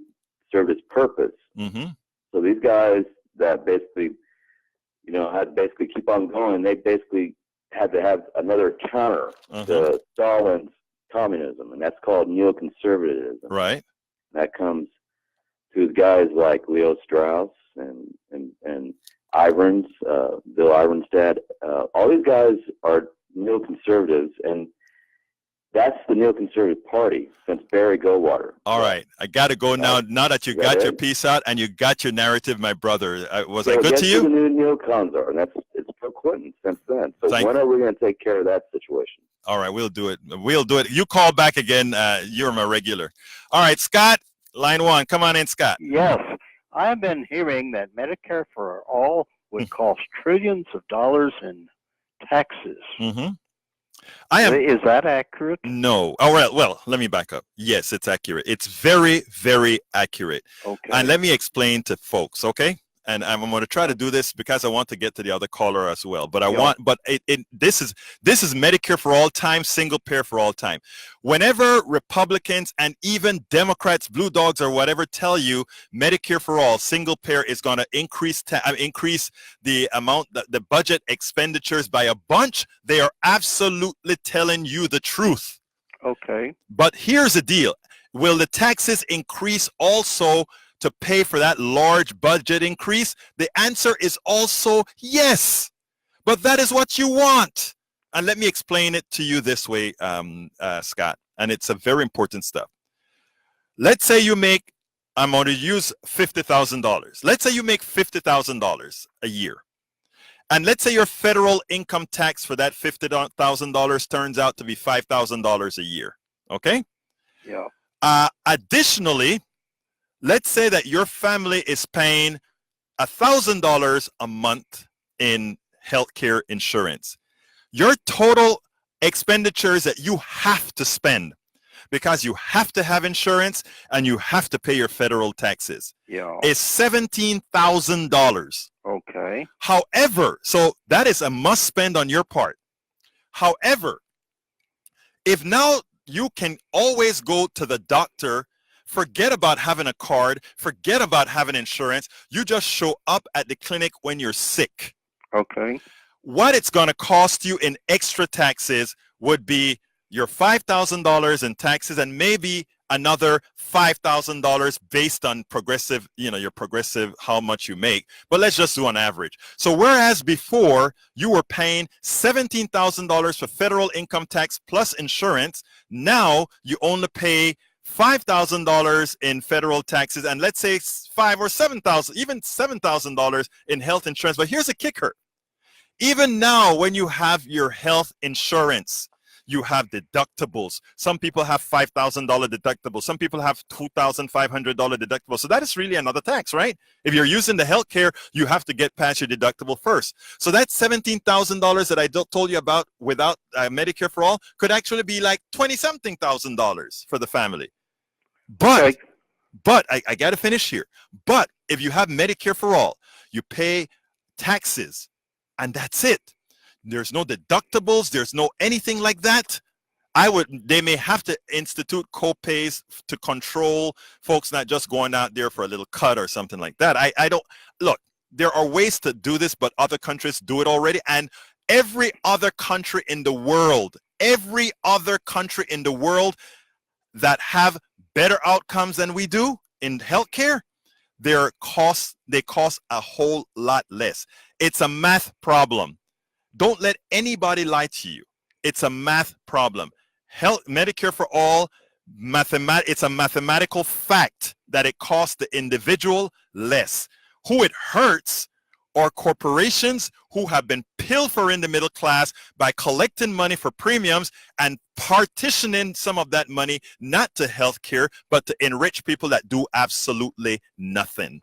served its purpose. So these guys that basically, had to basically keep on going, they basically had to have another counter to Stalin's communism, and that's called neoconservatism. Right. That comes to guys like Leo Strauss and Iverns, Bill Iverns' dad. All these guys are neoconservatives, and that's the neoconservative party since Barry Goldwater. All right, I got to go now. Now that you got your piece out and you got your narrative, my brother, was I good to you? The new neocons are, and it's Bill Clinton since then. So when are we going to take care of that situation? All right, we'll do it. We'll do it. You call back again. You're my regular. All right, Scott, line one. Come on in, Scott. Yes, I've been hearing that Medicare for all would cost trillions of dollars in taxes. Is that accurate? No. All right. Well, let me back up. Yes, it's accurate. It's very, very accurate. Okay. And let me explain to folks, okay? And I'm going to try to do this because I want to get to the other caller as well. But this is Medicare for all time, single payer for all time. Whenever Republicans and even Democrats, blue dogs or whatever tell you Medicare for all, single payer is going to increase the amount, the budget expenditures by a bunch, they are absolutely telling you the truth. Okay. But here's the deal. Will the taxes increase also to pay for that large budget increase? The answer is also yes, but that is what you want. And let me explain it to you this way, Scott, and it's a very important stuff. Let's say you make, I'm going to use $50,000. Let's say you make $50,000 a year. And let's say your federal income tax for that $50,000 turns out to be $5,000 a year, okay? Yeah. Additionally, let's say that your family is paying $1,000 a month in healthcare insurance. Your total expenditures that you have to spend, because you have to have insurance and you have to pay your federal taxes, is $17,000. Okay. However, so that is a must spend on your part. However, if now you can always go to the doctor, forget about having a card, forget about having insurance, you just show up at the clinic when you're sick. Okay. What it's going to cost you in extra taxes would be your $5,000 in taxes and maybe another $5,000 based on progressive, your progressive, how much you make. But let's just do on average. So whereas before you were paying $17,000 for federal income tax plus insurance, now you only pay $5,000 in federal taxes and let's say $5,000 or $7,000, even $7,000 in health insurance. But here's a kicker. Even now, when you have your health insurance, you have deductibles. Some people have $5,000 deductibles. Some people have $2,500 deductibles. So that is really another tax, right? If you're using the health care, you have to get past your deductible first. So that $17,000 that I told you about without Medicare for all could actually be like $20-something thousand for the family. But I got to finish here. But if you have Medicare for all, you pay taxes and that's it. There's no deductibles. There's no anything like that. They may have to institute co-pays to control folks not just going out there for a little cut or something like that. I don't, look, there are ways to do this, but other countries do it already. And every other country in the world that have better outcomes than we do in healthcare, they cost a whole lot less. It's a math problem. Don't let anybody lie to you. It's a math problem. Medicare for all, it's a mathematical fact that it costs the individual less. Who it hurts or corporations who have been pilfering the middle class by collecting money for premiums and partitioning some of that money not to health care, but to enrich people that do absolutely nothing.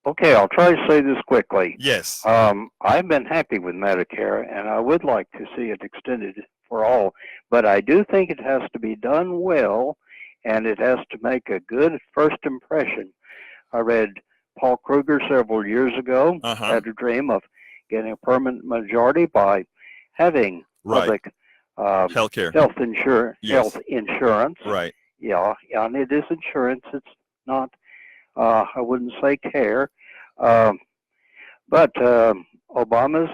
Okay, I'll try to say this quickly. Yes. I've been happy with Medicare, and I would like to see it extended for all, but I do think it has to be done well, and it has to make a good first impression. I read Paul Kruger several years ago, had a dream of getting a permanent majority by having public health insurance. Yes. Health insurance. Right. Yeah, and it is insurance. It's not, I wouldn't say care. But the Obama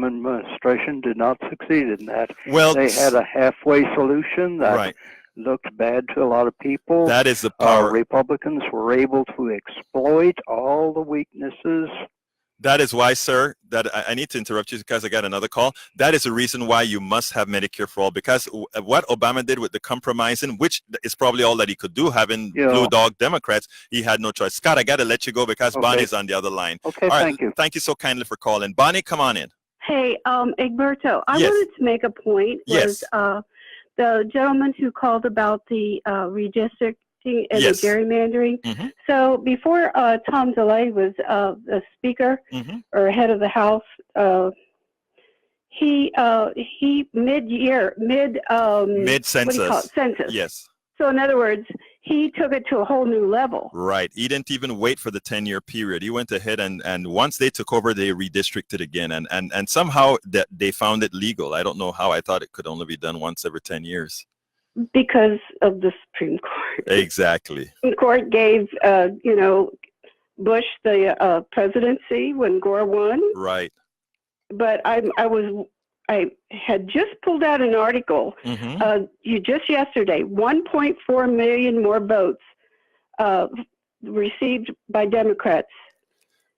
administration did not succeed in that. Well, they had a halfway solution that looked bad to a lot of people. That is the power. Republicans were able to exploit all the weaknesses. That is why, sir, that I need to interrupt you because I got another call. That is the reason why you must have Medicare for all, because what Obama did with the compromising, which is probably all that he could do, having blue dog Democrats, he had no choice. Scott, I got to let you go because Bonnie's on the other line. Okay, all right, thank you. Thank you so kindly for calling. Bonnie, come on in. Hey, Egberto, I wanted to make a point. Yes. The gentleman who called about the redistricting and the gerrymandering. Mm-hmm. So before Tom DeLay was the speaker or head of the House, he mid-census. Yes. So in other words, he took it to a whole new level. Right. He didn't even wait for the 10-year period. He went ahead and once they took over, they redistricted again. And somehow that they found it legal. I don't know how. I thought it could only be done once every 10 years. Because of the Supreme Court. Exactly. The Supreme Court gave, Bush the presidency when Gore won. Right. But I had just pulled out an article, just yesterday, 1.4 million more votes received by Democrats.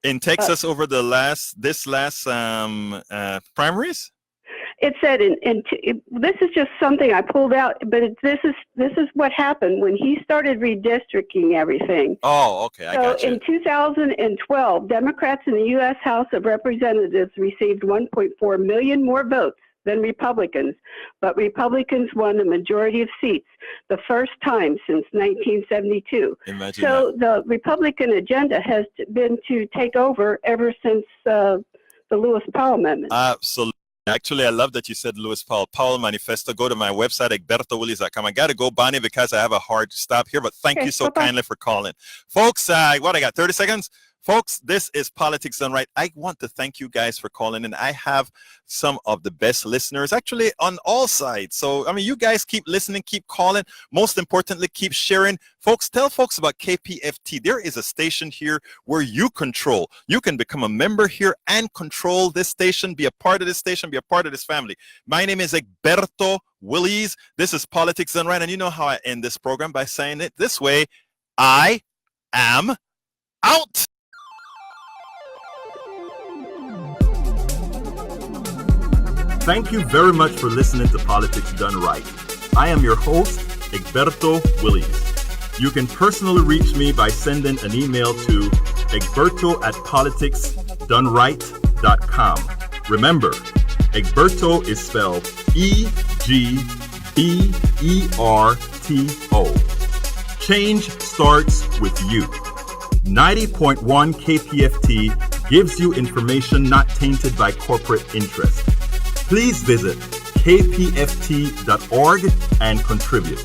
In Texas over this last primaries? It said, this is just something I pulled out, but this is what happened when he started redistricting everything. Oh, okay, I got you. In 2012, Democrats in the U.S. House of Representatives received 1.4 million more votes than Republicans, but Republicans won the majority of seats, the first time since 1972. Imagine so the Republican agenda has been to take over ever since the Lewis Powell Amendment. Absolutely. Actually, I love that you said Lewis Powell Manifesto. Go to my website, egbertowillies.com. I got to go, Bonnie, because I have a hard stop here, but thank you so kindly for calling. Folks, I got 30 seconds. Folks, this is Politics Done Right. I want to thank you guys for calling, and I have some of the best listeners actually on all sides. So, I mean, you guys keep listening, keep calling. Most importantly, keep sharing. Folks, tell folks about KPFT. There is a station here where you control. You can become a member here and control this station, be a part of this station, be a part of this family. My name is Egberto Willies. This is Politics Done Right, and you know how I end this program by saying it this way. I am out. Thank you very much for listening to Politics Done Right. I am your host, Egberto Willies. You can personally reach me by sending an email to egberto@politicsdoneright.com. Remember, Egberto is spelled E-G-B-E-R-T-O. Change starts with you. 90.1 KPFT gives you information not tainted by corporate interest. Please visit kpft.org and contribute.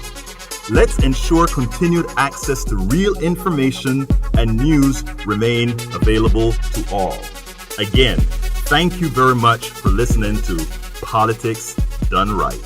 Let's ensure continued access to real information and news remain available to all. Again, thank you very much for listening to Politics Done Right.